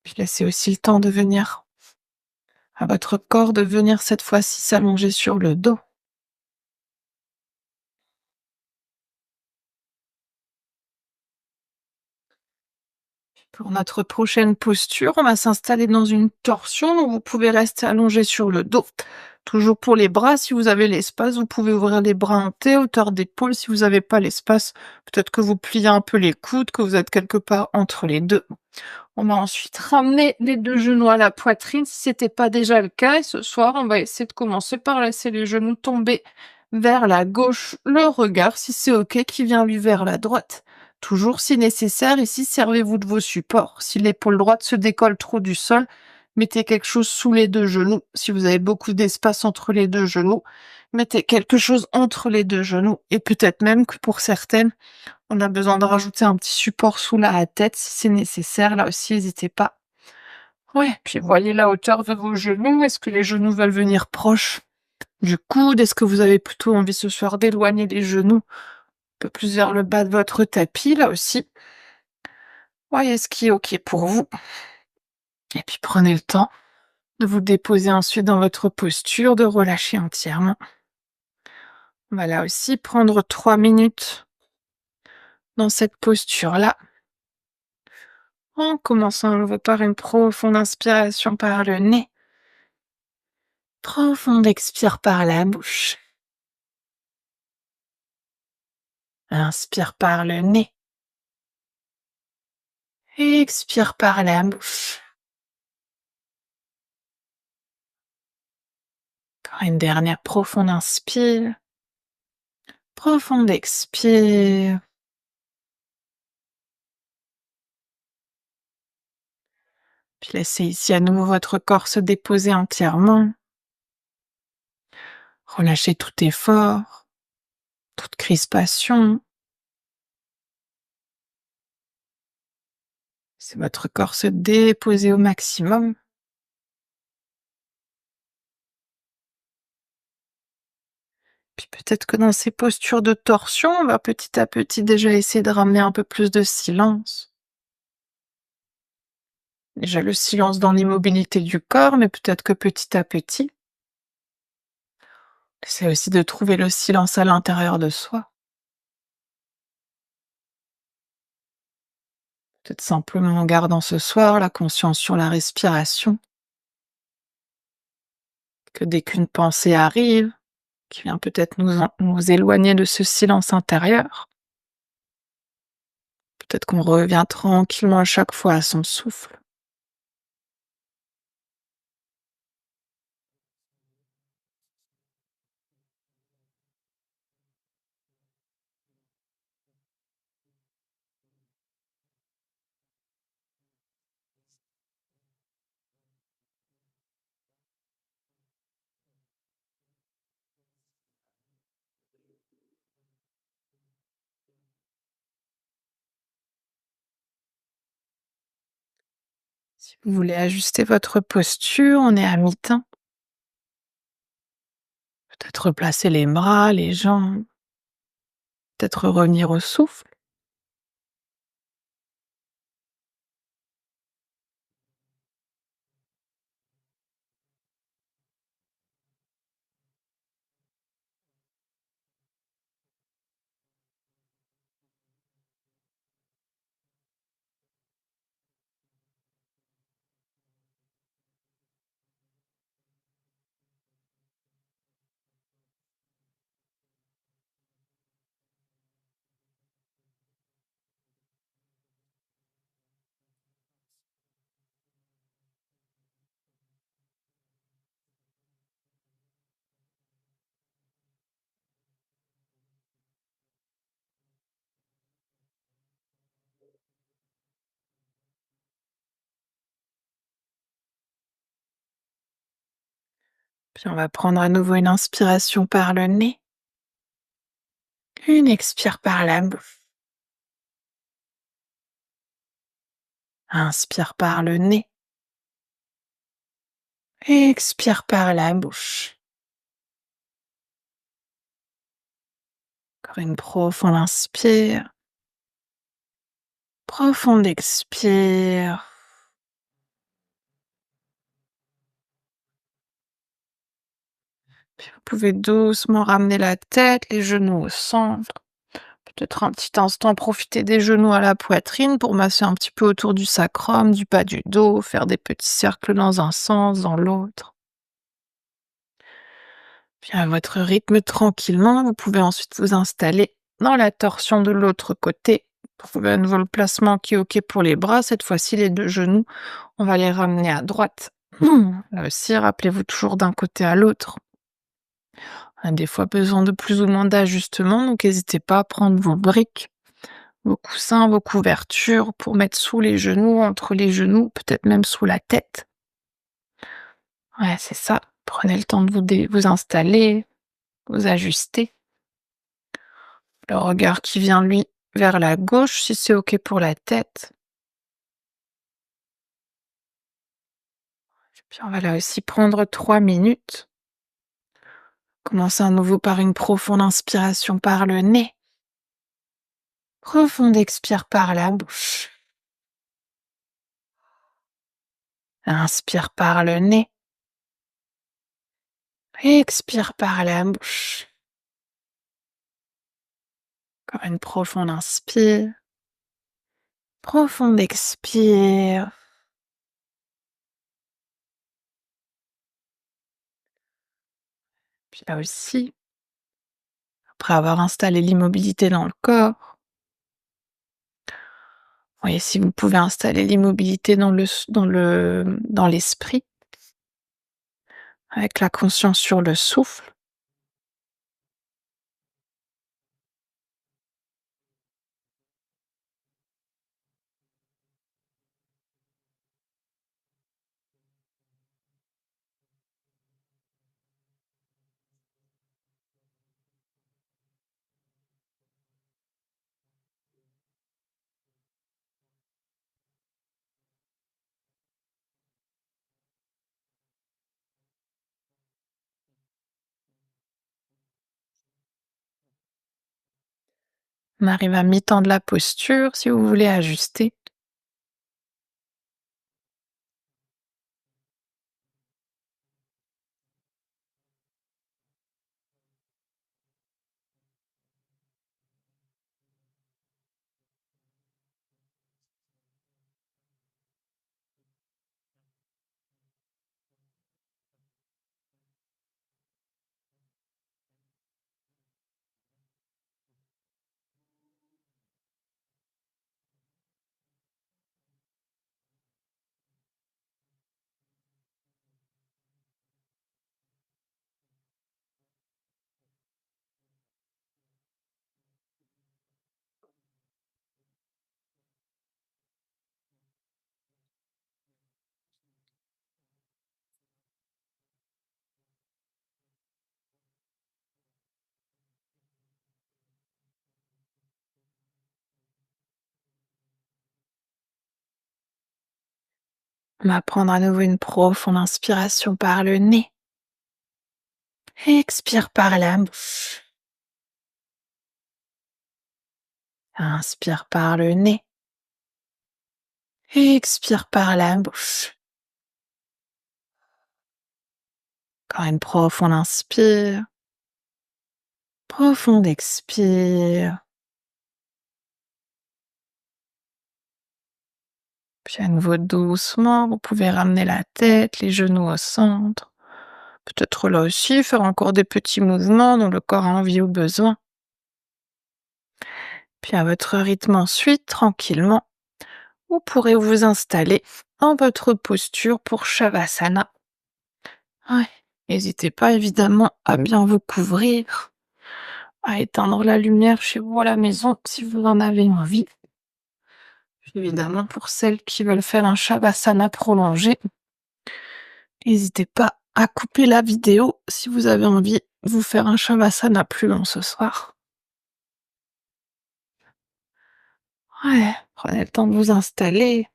Puis laissez aussi le temps de venir à votre corps de venir cette fois-ci s'allonger sur le dos. Pour notre prochaine posture, on va s'installer dans une torsion où vous pouvez rester allongé sur le dos. Toujours pour les bras, si vous avez l'espace, vous pouvez ouvrir les bras en T, hauteur d'épaule. Si vous n'avez pas l'espace, peut-être que vous pliez un peu les coudes, que vous êtes quelque part entre les deux. On va ensuite ramener les deux genoux à la poitrine si c'était pas déjà le cas. Et ce soir, on va essayer de commencer par laisser les genoux tomber vers la gauche, le regard, si c'est OK, qui vient lui vers la droite. Toujours si nécessaire, ici, servez-vous de vos supports. Si l'épaule droite se décolle trop du sol, Mettez quelque chose sous les 2 genoux. Si vous avez beaucoup d'espace entre les 2 genoux, mettez quelque chose entre les 2 genoux et peut-être même que pour certaines, on a besoin de rajouter un petit support sous la tête si c'est nécessaire. Là aussi, n'hésitez pas. Ouais, puis voyez la hauteur de vos genoux. Est-ce que les genoux veulent venir proches du coude? Est-ce que vous avez plutôt envie ce soir d'éloigner les genoux un peu plus vers le bas de votre tapis, là aussi? Voyez ce qui est OK pour vous. Et puis prenez le temps de vous déposer ensuite dans votre posture, de relâcher entièrement. On va là aussi prendre 3 minutes dans cette posture-là, en commençant à nouveau par une profonde inspiration par le nez. Profonde expire par la bouche. Inspire par le nez. Expire par la bouche. Encore une dernière profonde inspire. Profonde expire. Puis laissez ici à nouveau votre corps se déposer entièrement. Relâchez tout effort, toute crispation. C'est votre corps se déposer au maximum. Puis peut-être que dans ces postures de torsion, on va petit à petit déjà essayer de ramener un peu plus de silence. Déjà le silence dans l'immobilité du corps, mais peut-être que petit à petit, c'est aussi de trouver le silence à l'intérieur de soi. Peut-être simplement en gardant ce soir la conscience sur la respiration, que dès qu'une pensée arrive, qui vient peut-être nous éloigner de ce silence intérieur, peut-être qu'on revient tranquillement à chaque fois à son souffle. Si vous voulez ajuster votre posture, on est à mi-temps. Peut-être replacer les bras, les jambes, peut-être revenir au souffle. Puis on va prendre à nouveau une inspiration par le nez, une expire par la bouche. Inspire par le nez, expire par la bouche. Encore une profonde inspire, profonde expire. Puis vous pouvez doucement ramener la tête, les genoux au centre. Peut-être un petit instant profiter des genoux à la poitrine pour masser un petit peu autour du sacrum, du bas du dos, faire des petits cercles dans un sens, dans l'autre. Puis à votre rythme tranquillement, vous pouvez ensuite vous installer dans la torsion de l'autre côté. Vous trouvez à nouveau le placement qui est OK pour les bras. Cette fois-ci, les 2 genoux, on va les ramener à droite. Là aussi, rappelez-vous toujours d'un côté à l'autre. On a des fois besoin de plus ou moins d'ajustements, donc n'hésitez pas à prendre vos briques, vos coussins, vos couvertures pour mettre sous les genoux, entre les genoux, peut-être même sous la tête. Ouais, c'est ça. Prenez le temps de vous installer, vous ajuster. Le regard qui vient, lui, vers la gauche, si c'est OK pour la tête. Puis on va là aussi prendre 3 minutes. Commencez à nouveau par une profonde inspiration par le nez. Profonde expire par la bouche. Inspire par le nez. Expire par la bouche. Encore une profonde inspire. Profonde expire. Puis là aussi, après avoir installé l'immobilité dans le corps, voyez si vous pouvez installer l'immobilité dans l'esprit, avec la conscience sur le souffle. On arrive à mi-temps de la posture, si vous voulez ajuster. On va prendre à nouveau une profonde inspiration par le nez. Expire par la bouche. Inspire par le nez. Expire par la bouche. Encore une profonde inspire. Profonde expire. Puis à nouveau doucement, vous pouvez ramener la tête, les genoux au centre. Peut-être là aussi faire encore des petits mouvements dont le corps a envie ou besoin. Puis à votre rythme ensuite, tranquillement, vous pourrez vous installer en votre posture pour Shavasana. Ouais. N'hésitez pas évidemment à bien vous couvrir, à éteindre la lumière chez vous à la maison si vous en avez envie. Puis évidemment, pour celles qui veulent faire un Shavasana prolongé, n'hésitez pas à couper la vidéo si vous avez envie de vous faire un Shavasana plus long ce soir. Ouais, prenez le temps de vous installer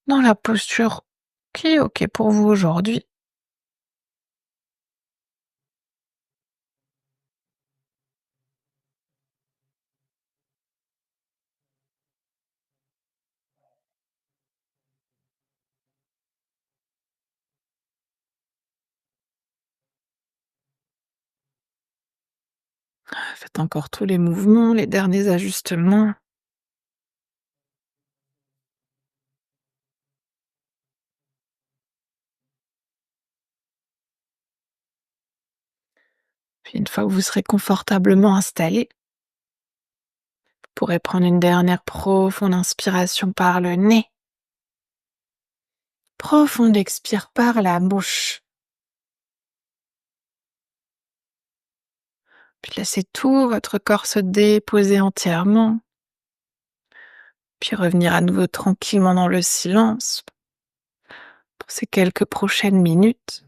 dans la posture qui est OK pour vous aujourd'hui. Faites encore tous les mouvements, les derniers ajustements. Puis une fois que vous serez confortablement installé, vous pourrez prendre une dernière profonde inspiration par le nez. Profonde expire par la bouche. Puis laissez tout votre corps se déposer entièrement. Puis revenir à nouveau tranquillement dans le silence pour ces quelques prochaines minutes.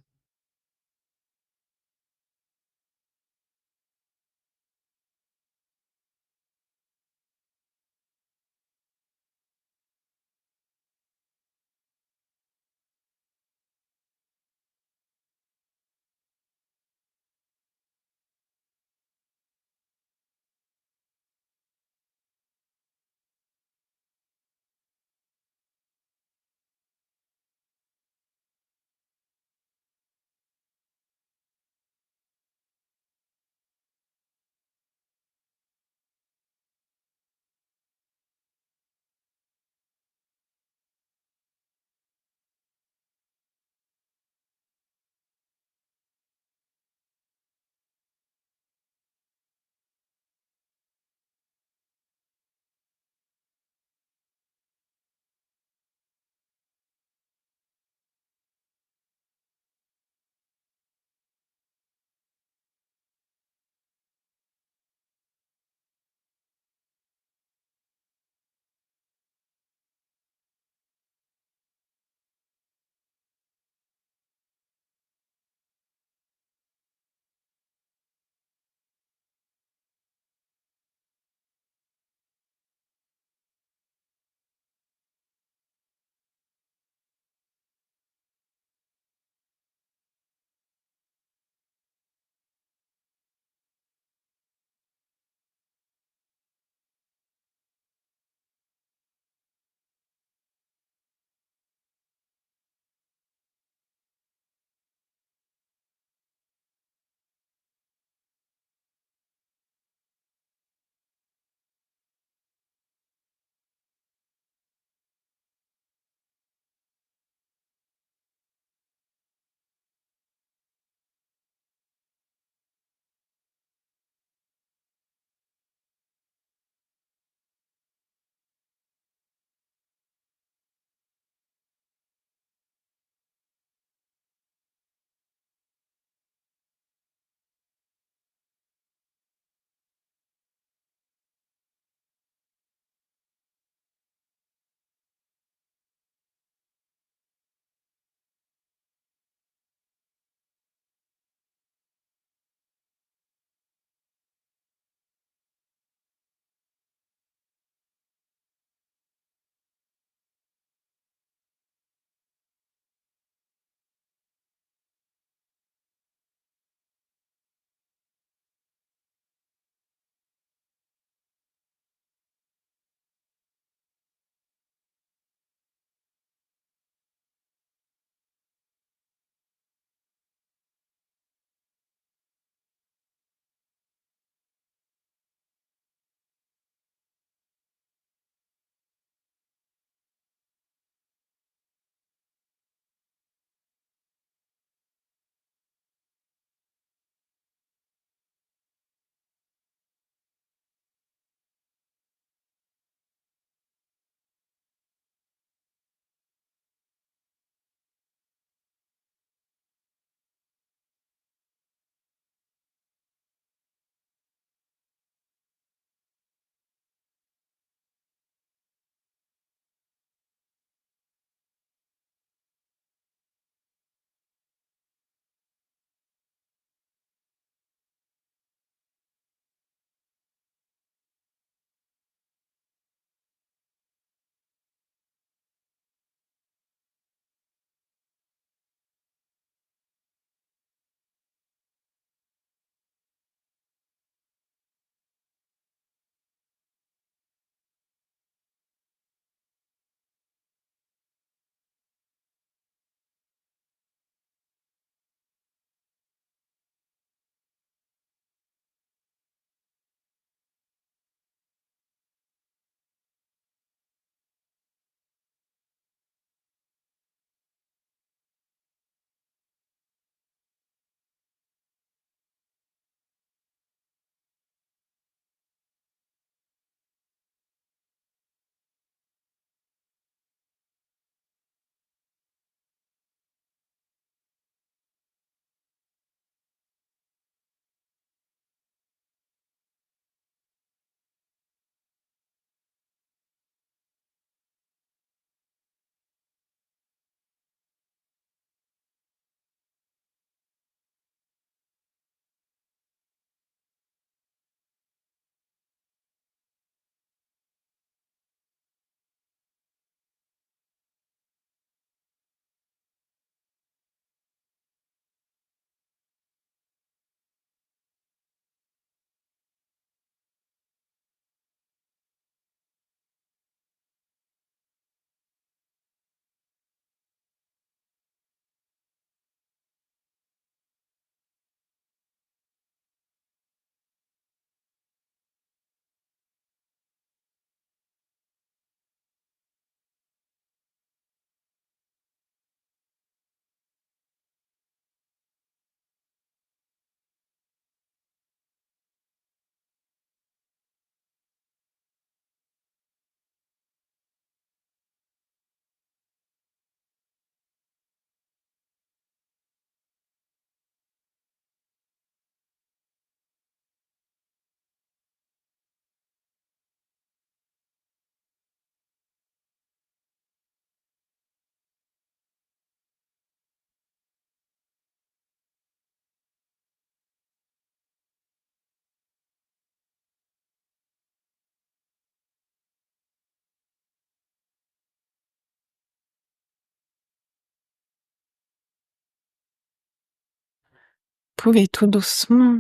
pouvez tout doucement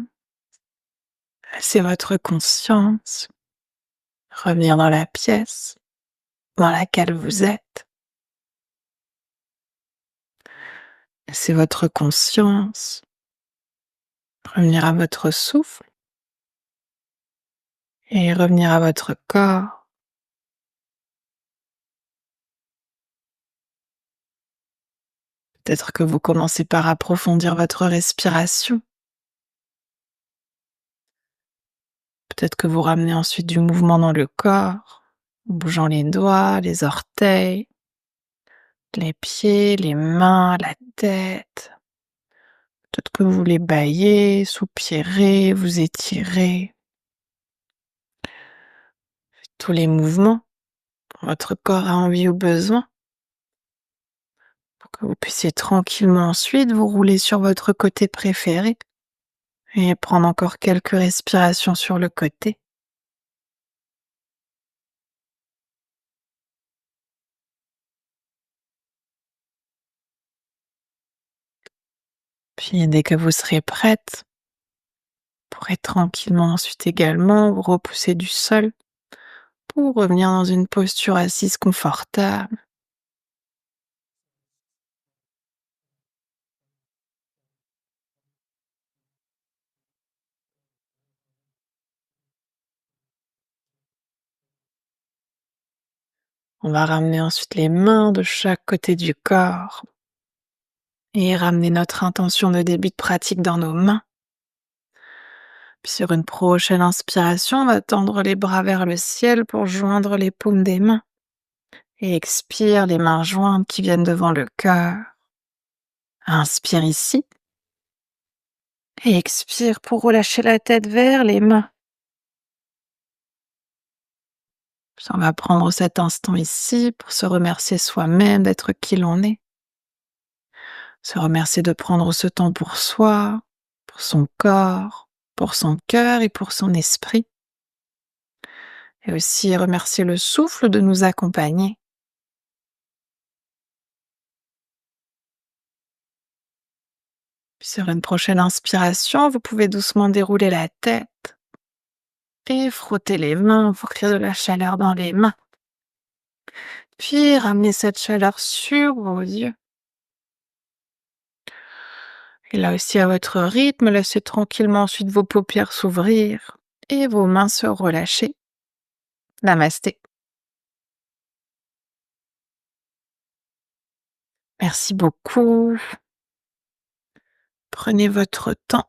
laisser votre conscience revenir dans la pièce dans laquelle vous êtes. Laissez votre conscience revenir à votre souffle et revenir à votre corps. Peut-être que vous commencez par approfondir votre respiration. Peut-être que vous ramenez ensuite du mouvement dans le corps, en bougeant les doigts, les orteils, les pieds, les mains, la tête. Peut-être que vous voulez bâiller, soupirer, vous étirer. Tous les mouvements dont votre corps a envie ou besoin pour que vous puissiez tranquillement ensuite vous rouler sur votre côté préféré et prendre encore quelques respirations sur le côté. Puis dès que vous serez prête, vous pourrez tranquillement ensuite également vous repousser du sol pour revenir dans une posture assise confortable. On va ramener ensuite les mains de chaque côté du corps et ramener notre intention de début de pratique dans nos mains. Puis sur une prochaine inspiration, on va tendre les bras vers le ciel pour joindre les paumes des mains. Et expire les mains jointes qui viennent devant le cœur. Inspire ici. Et expire pour relâcher la tête vers les mains. Puis on va prendre cet instant ici pour se remercier soi-même d'être qui l'on est. Se remercier de prendre ce temps pour soi, pour son corps, pour son cœur et pour son esprit. Et aussi remercier le souffle de nous accompagner. Puis sur une prochaine inspiration, vous pouvez doucement dérouler la tête et frotter les mains pour créer de la chaleur dans les mains. Puis ramenez cette chaleur sur vos yeux. Et là aussi à votre rythme, laissez tranquillement ensuite vos paupières s'ouvrir et vos mains se relâcher. Namasté. Merci beaucoup. Prenez votre temps.